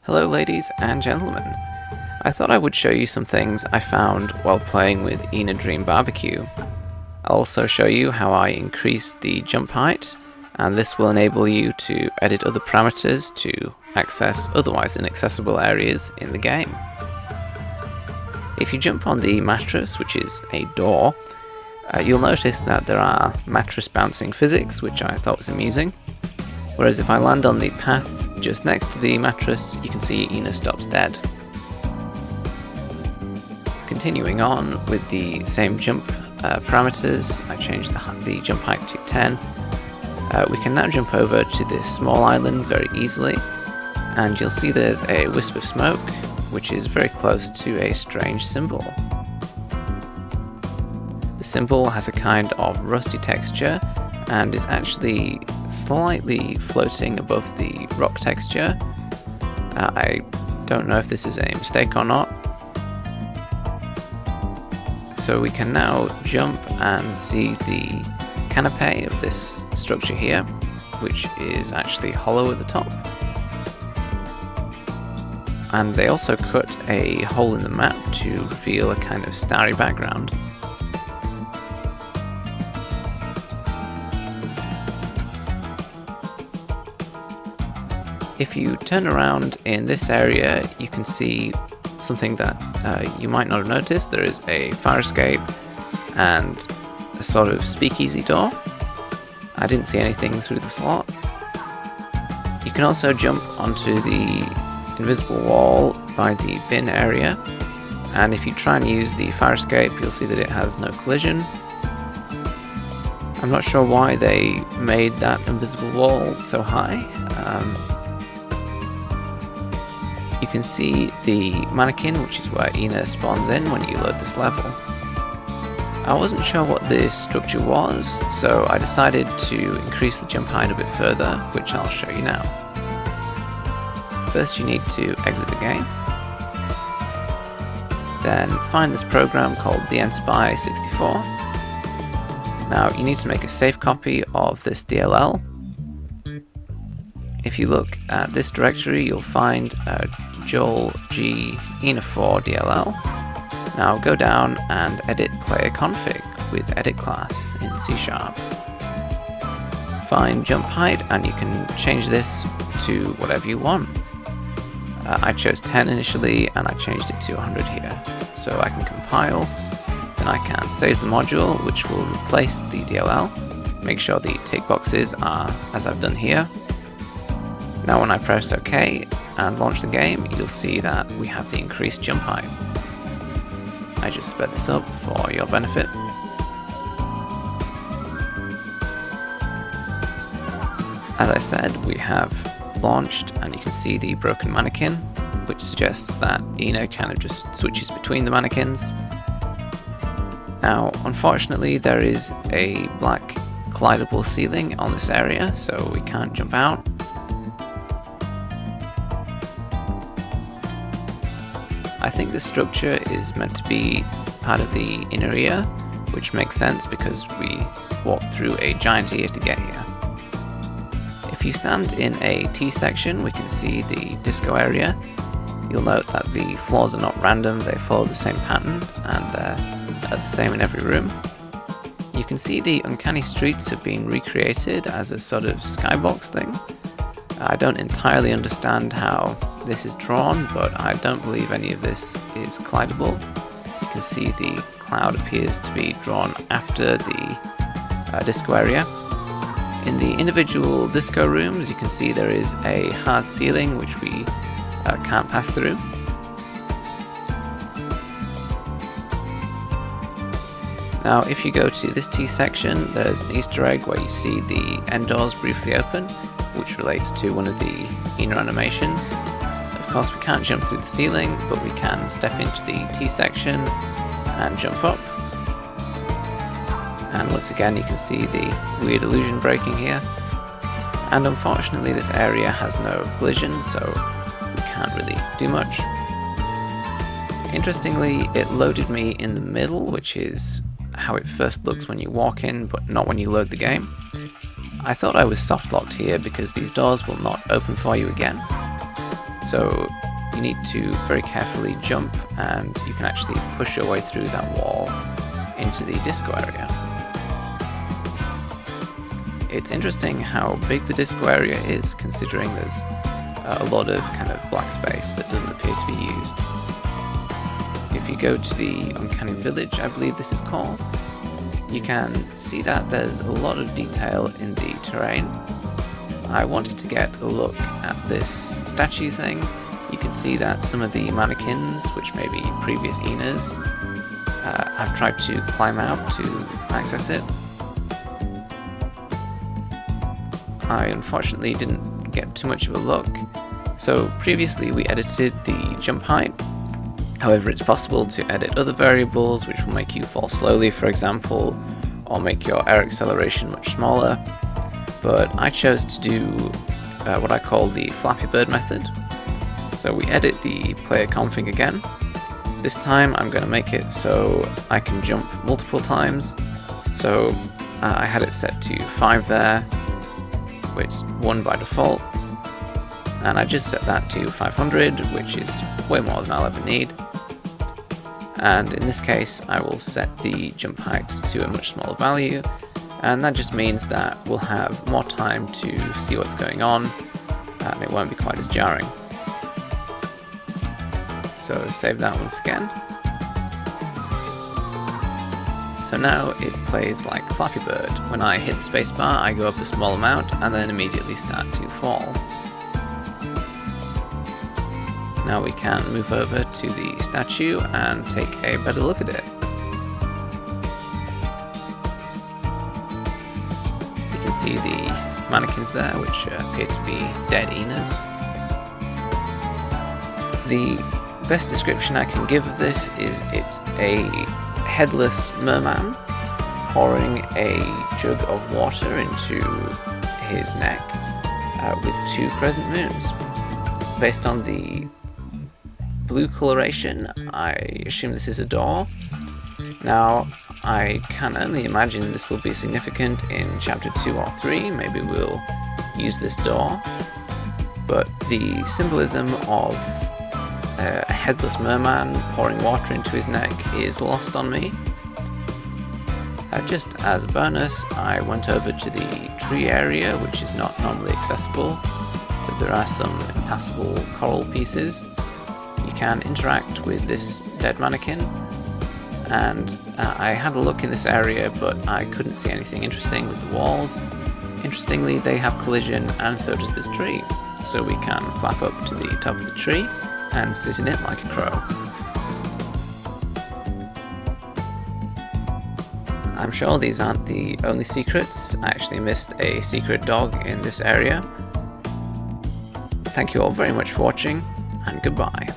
Hello ladies and gentlemen. I thought I would show you some things I found while playing with ENA Dream BBQ. I'll also show you how I increased the jump height, and this will enable you to edit other parameters to access otherwise inaccessible areas in the game. If you jump on the mattress, which is a door, you'll notice that there are mattress bouncing physics, which I thought was amusing. Whereas if I land on the path just next to the mattress, you can see ENA stops dead. Continuing on with the same jump parameters, I changed the jump height to 10. We can now jump over to this small island very easily, and you'll see there's a wisp of smoke, which is very close to a strange symbol. The symbol has a kind of rusty texture and is actually slightly floating above the rock texture. I don't know if this is a mistake or not. So we can now jump and see the canopy of this structure here, which is actually hollow at the top. And they also cut a hole in the map to reveal a kind of starry background. If you turn around in this area, you can see something that you might not have noticed. There is a fire escape and a sort of speakeasy door. I didn't see anything through the slot. You can also jump onto the invisible wall by the bin area, and if you try and use the fire escape, you'll see that it has no collision. I'm not sure why they made that invisible wall so high. You can see the mannequin, which is where ENA spawns in when you load this level. I wasn't sure what this structure was, so I decided to increase the jump height a bit further, which I'll show you now. First you need to exit the game. Then find this program called dnspy64. Now you need to make a safe copy of this DLL. If you look at this directory, you'll find Joel G ENA4 DLL. Now go down and edit player config with edit class in C#. Find jump height and you can change this to whatever you want. I chose 10 initially and I changed it to 100 here. So I can compile, then I can save the module, which will replace the DLL. Make sure the tick boxes are as I've done here. Now when I press OK and launch the game, you'll see that we have the increased jump height. I just sped this up for your benefit. As I said, we have launched and you can see the broken mannequin, which suggests that ENA kind of just switches between the mannequins. Now unfortunately there is a black collidable ceiling on this area, so we can't jump out. I think this structure is meant to be part of the inner ear, which makes sense because we walked through a giant ear to get here. If you stand in a T section, we can see the disco area. You'll note that the floors are not random, they follow the same pattern and they're the same in every room. You can see the uncanny streets have been recreated as a sort of skybox thing. I don't entirely understand how this is drawn, but I don't believe any of this is collidable. You can see the cloud appears to be drawn after the disco area. In the individual disco rooms, you can see there is a hard ceiling which we can't pass through. Now if you go to this T section, there's an Easter egg where you see the end doors briefly open, which relates to one of the ENA animations. Of course we can't jump through the ceiling, but we can step into the T section and jump up. And once again you can see the weird illusion breaking here. And unfortunately this area has no collision, so we can't really do much. Interestingly, it loaded me in the middle, which is how it first looks when you walk in, but not when you load the game. I thought I was soft locked here because these doors will not open for you again. So you need to very carefully jump, and you can actually push your way through that wall into the disco area. It's interesting how big the disco area is, considering there's a lot of kind of black space that doesn't appear to be used. If you go to the Uncanny Village, I believe this is called, you can see that there's a lot of detail in the terrain. I wanted to get a look at this statue thing. You can see that some of the mannequins, which may be previous ENAs, I've tried to climb out to access it. I unfortunately didn't get too much of a look. So previously we edited the jump height. However, it's possible to edit other variables which will make you fall slowly, for example, or make your air acceleration much smaller. But I chose to do what I call the Flappy-bird method. So we edit the player config again. This time I'm going to make it so I can jump multiple times. So I had it set to 5 there, which is 1 by default. And I just set that to 500, which is way more than I'll ever need. And in this case, I will set the jump height to a much smaller value, and that just means that we'll have more time to see what's going on, and it won't be quite as jarring. So save that once again. So now it plays like Flappy-bird. When I hit spacebar, I go up a small amount and then immediately start to fall. Now we can move over to the statue and take a better look at it. You can see the mannequins there, which appear to be dead ENAs. The best description I can give of this is it's a headless merman pouring a jug of water into his neck with 2 crescent moons. Based on the blue coloration, I assume this is a door. Now, I can only imagine this will be significant in chapter 2 or 3, maybe we'll use this door, but the symbolism of a headless merman pouring water into his neck is lost on me. Just as a bonus, I went over to the tree area, which is not normally accessible, but there are some impassable coral pieces. You can interact with this dead mannequin, and I had a look in this area, but I couldn't see anything interesting with the walls. Interestingly, they have collision, and so does this tree, so we can flap up to the top of the tree and sit in it like a crow. I'm sure these aren't the only secrets. I actually missed a secret dog in this area. Thank you all very much for watching, and goodbye.